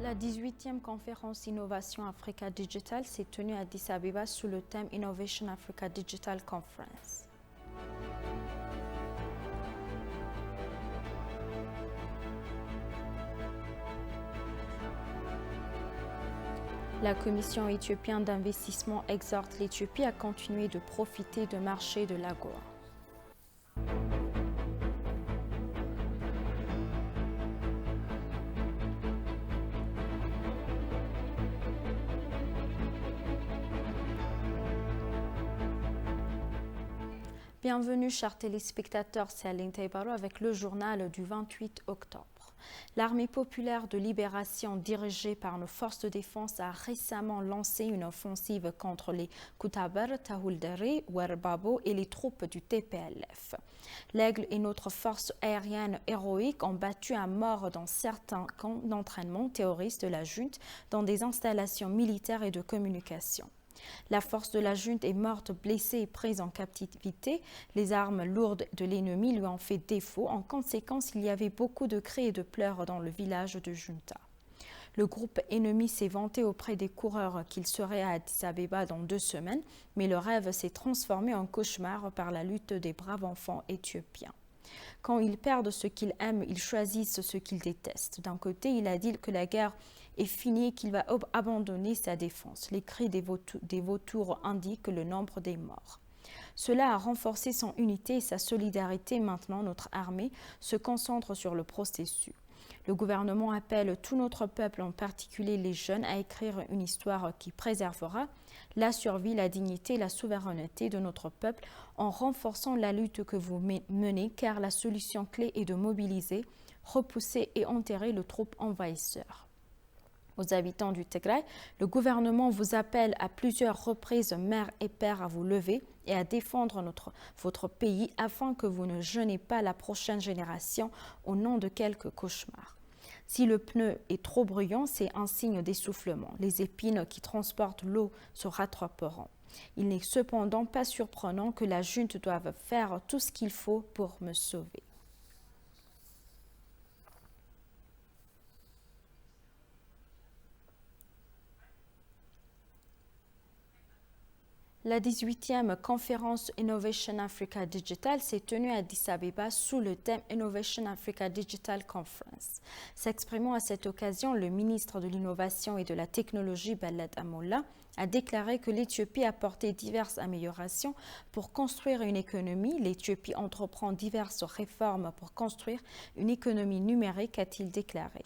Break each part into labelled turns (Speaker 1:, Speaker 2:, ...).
Speaker 1: La 18e conférence Innovation Africa Digital s'est tenue à Addis Abeba sous le thème Innovation Africa Digital Conference. La Commission éthiopienne d'investissement exhorte l'Éthiopie à continuer de profiter du marché de l'AGOA. Bienvenue, chers téléspectateurs, c'est Aline Taibaro avec le journal du 28 octobre. L'armée populaire de libération dirigée par nos forces de défense a récemment lancé une offensive contre les Kutaber, Tahuldere, Werbabo et les troupes du TPLF. L'Aigle et notre force aérienne héroïque ont battu à mort dans certains camps d'entraînement terroristes de la junte dans des installations militaires et de communication. La force de la junte est morte, blessée et prise en captivité. Les armes lourdes de l'ennemi lui ont fait défaut. En conséquence, il y avait beaucoup de cris et de pleurs dans le village de Junta. Le groupe ennemi s'est vanté auprès des coureurs qu'il serait à Addis Abeba dans 2 semaines, mais le rêve s'est transformé en cauchemar par la lutte des braves enfants éthiopiens. Quand ils perdent ce qu'ils aiment, ils choisissent ce qu'ils détestent. D'un côté, il a dit que la guerre est finie et qu'il va abandonner sa défense. Les cris des vautours indiquent le nombre des morts. Cela a renforcé son unité et sa solidarité. Maintenant, notre armée se concentre sur le processus. Le gouvernement appelle tout notre peuple, en particulier les jeunes, à écrire une histoire qui préservera la survie, la dignité et la souveraineté de notre peuple en renforçant la lutte que vous menez, car la solution clé est de mobiliser, repousser et enterrer le troupe envahisseur. Aux habitants du Tigray, le gouvernement vous appelle à plusieurs reprises, mères et pères, à vous lever et à défendre votre pays afin que vous ne jeûnez pas la prochaine génération au nom de quelques cauchemars. Si le pneu est trop bruyant, c'est un signe d'essoufflement. Les épines qui transportent l'eau se rattraperont. Il n'est cependant pas surprenant que la junte doive faire tout ce qu'il faut pour me sauver. La 18e conférence Innovation Africa Digital s'est tenue à Addis Abeba sous le thème Innovation Africa Digital Conference. S'exprimant à cette occasion, le ministre de l'Innovation et de la Technologie, Beled Amolla, a déclaré que l'Éthiopie a apporté diverses améliorations pour construire une économie. L'Éthiopie entreprend diverses réformes pour construire une économie numérique, a-t-il déclaré.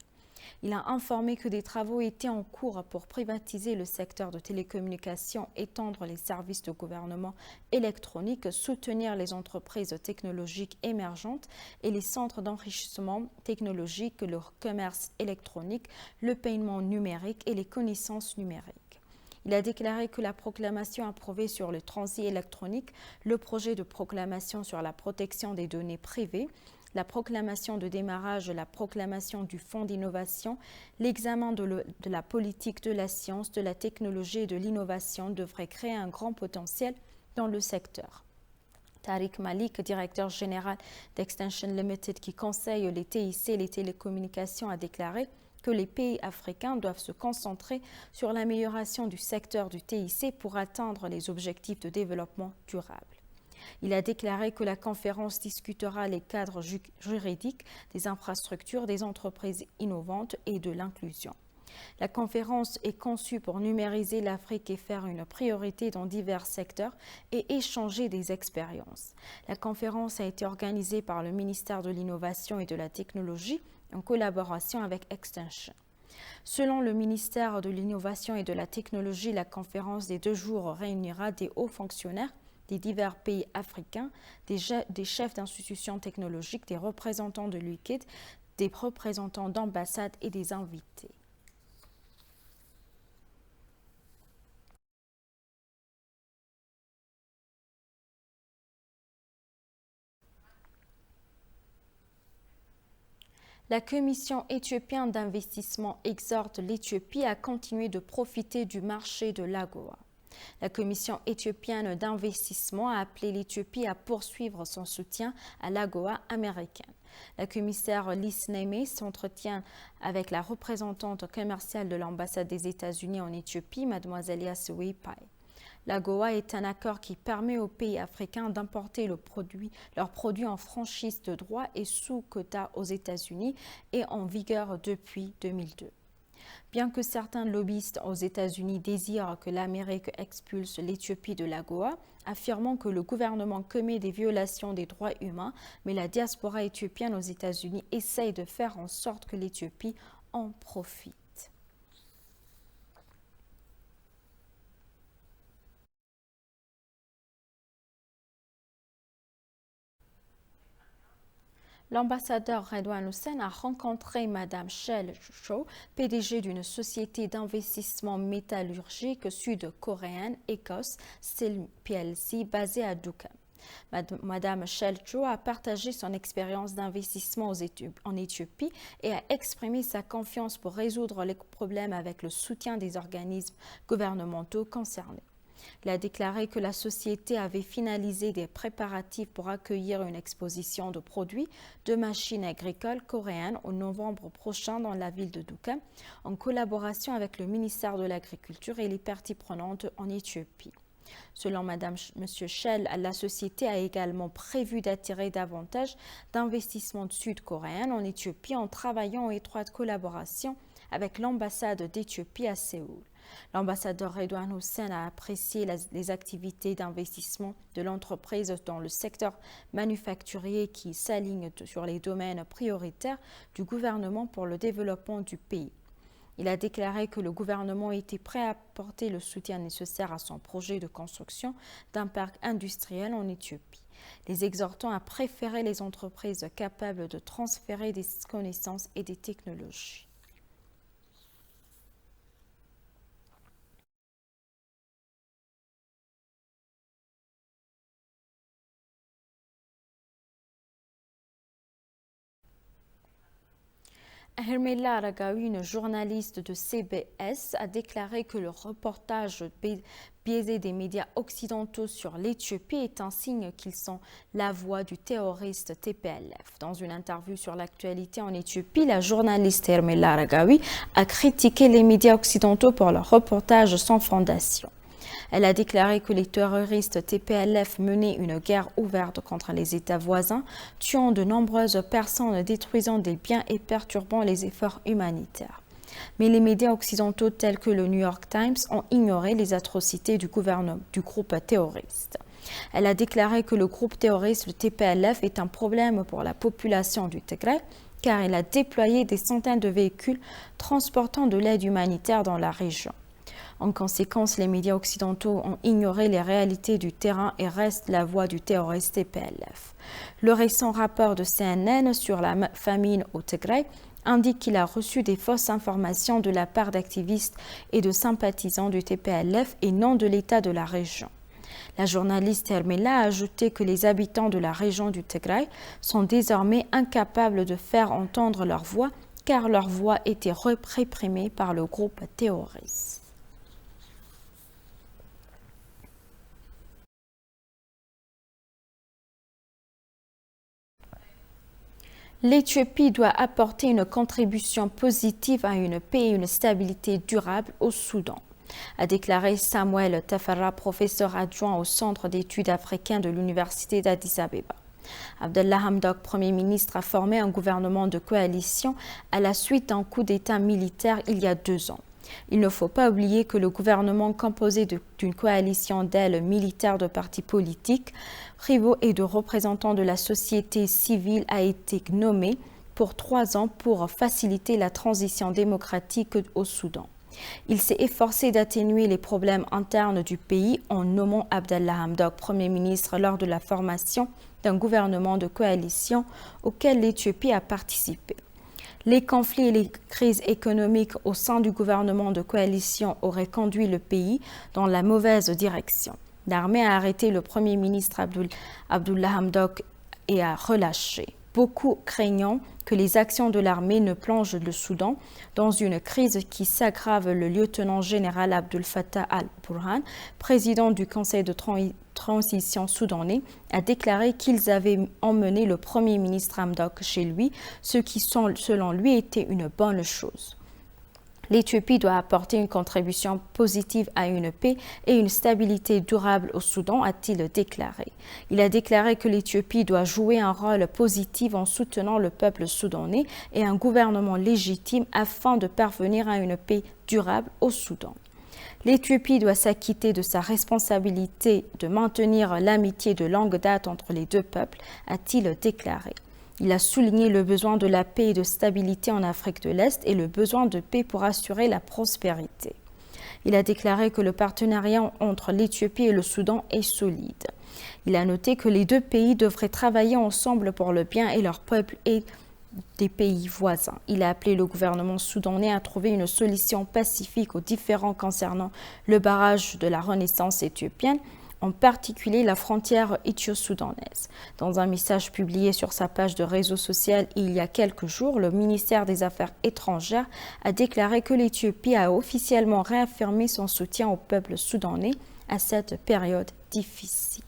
Speaker 1: Il a informé que des travaux étaient en cours pour privatiser le secteur de télécommunications, étendre les services de gouvernement électronique, soutenir les entreprises technologiques émergentes et les centres d'enrichissement technologique, le commerce électronique, le paiement numérique et les connaissances numériques. Il a déclaré que la proclamation approuvée sur le transit électronique, le projet de proclamation sur la protection des données privées, la proclamation de démarrage, la proclamation du fonds d'innovation, l'examen de la politique de la science, de la technologie et de l'innovation devrait créer un grand potentiel dans le secteur. Tariq Malik, directeur général d'Extension Limited qui conseille les TIC et les télécommunications, a déclaré que les pays africains doivent se concentrer sur l'amélioration du secteur du TIC pour atteindre les objectifs de développement durable. Il a déclaré que la conférence discutera les cadres juridiques, des infrastructures, des entreprises innovantes et de l'inclusion. La conférence est conçue pour numériser l'Afrique et faire une priorité dans divers secteurs et échanger des expériences. La conférence a été organisée par le ministère de l'Innovation et de la Technologie en collaboration avec Extension. Selon le ministère de l'Innovation et de la Technologie, la conférence des 2 jours réunira des hauts fonctionnaires des divers pays africains, des chefs d'institutions technologiques, des représentants de l'UIKID, des représentants d'ambassades et des invités. La Commission éthiopienne d'investissement exhorte l'Éthiopie à continuer de profiter du marché de l'AGOA. La Commission éthiopienne d'investissement a appelé l'Éthiopie à poursuivre son soutien à l'AGOA américaine. La commissaire Liz Neme s'entretient avec la représentante commerciale de l'ambassade des États-Unis en Éthiopie, mademoiselle Yasewi Pai. L'AGOA est un accord qui permet aux pays africains d'importer leurs produits en franchise de droit et sous quota aux États-Unis et en vigueur depuis 2002. Bien que certains lobbyistes aux États-Unis désirent que l'Amérique expulse l'Éthiopie de l'AGOA, affirmant que le gouvernement commet des violations des droits humains, mais la diaspora éthiopienne aux États-Unis essaye de faire en sorte que l'Éthiopie en profite. L'ambassadeur Redouane Hussein a rencontré Mme Shell Cho, PDG d'une société d'investissement métallurgique sud-coréenne Ecos Steel plc basée à Duqm. Mme Shell Cho a partagé son expérience d'investissement en Éthiopie et a exprimé sa confiance pour résoudre les problèmes avec le soutien des organismes gouvernementaux concernés. Il a déclaré que la société avait finalisé des préparatifs pour accueillir une exposition de produits de machines agricoles coréennes en novembre prochain dans la ville de Duqm, en collaboration avec le ministère de l'Agriculture et les parties prenantes en Éthiopie. Selon Mme Shell, la société a également prévu d'attirer davantage d'investissements sud-coréens en Éthiopie en travaillant en étroite collaboration avec l'ambassade d'Éthiopie à Séoul. L'ambassadeur Redouane Hussein a apprécié les activités d'investissement de l'entreprise dans le secteur manufacturier qui s'alignent sur les domaines prioritaires du gouvernement pour le développement du pays. Il a déclaré que le gouvernement était prêt à apporter le soutien nécessaire à son projet de construction d'un parc industriel en Éthiopie, les exhortant à préférer les entreprises capables de transférer des connaissances et des technologies. Hermela Ragawi, une journaliste de CBS, a déclaré que le reportage biaisé des médias occidentaux sur l'Éthiopie est un signe qu'ils sont la voix du terroriste TPLF. Dans une interview sur l'actualité en Éthiopie, la journaliste Hermela Ragawi a critiqué les médias occidentaux pour leur reportage sans fondation. Elle a déclaré que les terroristes TPLF menaient une guerre ouverte contre les États voisins, tuant de nombreuses personnes, détruisant des biens et perturbant les efforts humanitaires. Mais les médias occidentaux tels que le New York Times ont ignoré les atrocités du groupe terroriste. Elle a déclaré que le groupe terroriste, le TPLF, est un problème pour la population du Tigray, car il a déployé des centaines de véhicules transportant de l'aide humanitaire dans la région. En conséquence, les médias occidentaux ont ignoré les réalités du terrain et restent la voix du terroriste TPLF. Le récent rapport de CNN sur la famine au Tigray indique qu'il a reçu des fausses informations de la part d'activistes et de sympathisants du TPLF et non de l'État de la région. La journaliste Hermela a ajouté que les habitants de la région du Tigray sont désormais incapables de faire entendre leur voix car leur voix était réprimée par le groupe terroriste. L'Éthiopie doit apporter une contribution positive à une paix et une stabilité durable au Soudan, a déclaré Samuel Tafarra, professeur adjoint au Centre d'études africaines de l'Université d'Addis Abeba. Abdallah Hamdok, Premier ministre, a formé un gouvernement de coalition à la suite d'un coup d'État militaire il y a 2 ans. Il ne faut pas oublier que le gouvernement composé d'une coalition d'ailes militaires de partis politiques, rivaux et de représentants de la société civile a été nommé pour 3 ans pour faciliter la transition démocratique au Soudan. Il s'est efforcé d'atténuer les problèmes internes du pays en nommant Abdallah Hamdok Premier ministre lors de la formation d'un gouvernement de coalition auquel l'Éthiopie a participé. Les conflits et les crises économiques au sein du gouvernement de coalition auraient conduit le pays dans la mauvaise direction. L'armée a arrêté le Premier ministre Abdullah Hamdok et a relâché. Beaucoup craignant que les actions de l'armée ne plongent le Soudan dans une crise qui s'aggrave. Le lieutenant général Abdel Fattah al-Burhan, président du Conseil de transition soudanais a déclaré qu'ils avaient emmené le Premier ministre Hamdok chez lui, ce qui, selon lui, était une bonne chose. L'Éthiopie doit apporter une contribution positive à une paix et une stabilité durable au Soudan, a-t-il déclaré. Il a déclaré que l'Éthiopie doit jouer un rôle positif en soutenant le peuple soudanais et un gouvernement légitime afin de parvenir à une paix durable au Soudan. L'Éthiopie doit s'acquitter de sa responsabilité de maintenir l'amitié de longue date entre les deux peuples, a-t-il déclaré. Il a souligné le besoin de la paix et de stabilité en Afrique de l'Est et le besoin de paix pour assurer la prospérité. Il a déclaré que le partenariat entre l'Éthiopie et le Soudan est solide. Il a noté que les deux pays devraient travailler ensemble pour le bien et leur peuple et des pays voisins. Il a appelé le gouvernement soudanais à trouver une solution pacifique aux différends concernant le barrage de la Renaissance éthiopienne, en particulier la frontière éthio-soudanaise. Dans un message publié sur sa page de réseau social il y a quelques jours, le ministère des Affaires étrangères a déclaré que l'Éthiopie a officiellement réaffirmé son soutien au peuple soudanais à cette période difficile.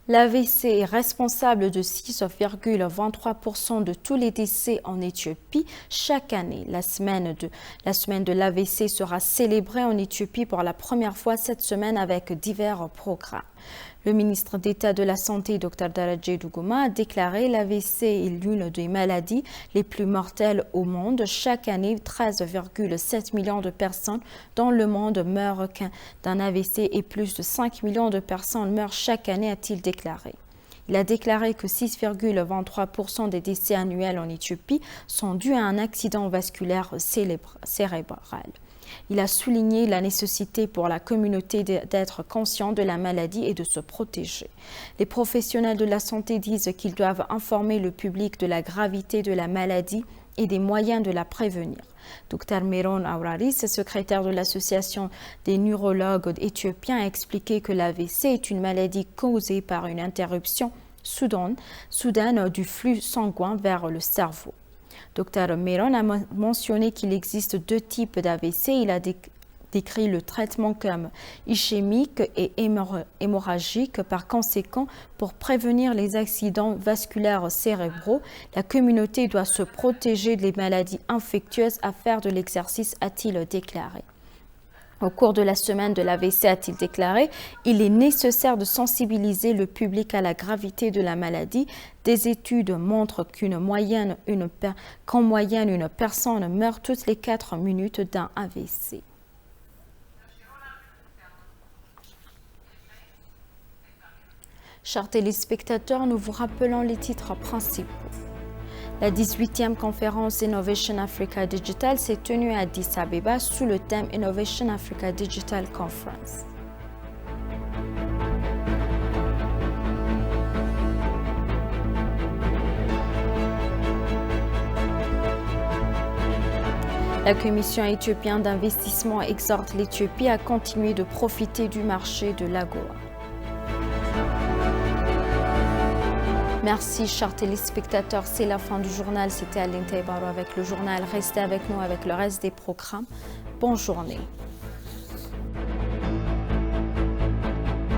Speaker 1: L'AVC est responsable de 6,23% de tous les décès en Éthiopie chaque année. La semaine de l'AVC sera célébrée en Éthiopie pour la première fois cette semaine avec divers programmes. Le ministre d'État de la Santé, Dr Darajé Dougouma, a déclaré l'AVC est l'une des maladies les plus mortelles au monde. Chaque année, 13,7 millions de personnes dans le monde meurent d'un AVC et plus de 5 millions de personnes meurent chaque année, a-t-il déclaré. Il a déclaré que 6,23% des décès annuels en Éthiopie sont dus à un accident vasculaire cérébral. Il a souligné la nécessité pour la communauté d'être conscient de la maladie et de se protéger. Les professionnels de la santé disent qu'ils doivent informer le public de la gravité de la maladie et des moyens de la prévenir. Dr Meron Auraris, secrétaire de l'Association des neurologues éthiopiens, a expliqué que l'AVC est une maladie causée par une interruption soudaine du flux sanguin vers le cerveau. Dr Meron a mentionné qu'il existe deux types d'AVC. Il a décrit le traitement comme ischémique et hémorragique. Par conséquent, pour prévenir les accidents vasculaires cérébraux, la communauté doit se protéger des maladies infectieuses à faire de l'exercice, a-t-il déclaré. Au cours de la semaine de l'AVC, a-t-il déclaré, il est nécessaire de sensibiliser le public à la gravité de la maladie. Des études montrent qu'en moyenne, une personne meurt toutes les 4 minutes d'un AVC. Chers téléspectateurs, nous vous rappelons les titres principaux. La 18e conférence Innovation Africa Digital s'est tenue à Addis Abeba sous le thème Innovation Africa Digital Conference. La Commission éthiopienne d'investissement exhorte l'Éthiopie à continuer de profiter du marché de l'AGOA. Merci, chers téléspectateurs. C'est la fin du journal. C'était Aline Taibaro avec le journal. Restez avec nous avec le reste des programmes. Bonne journée.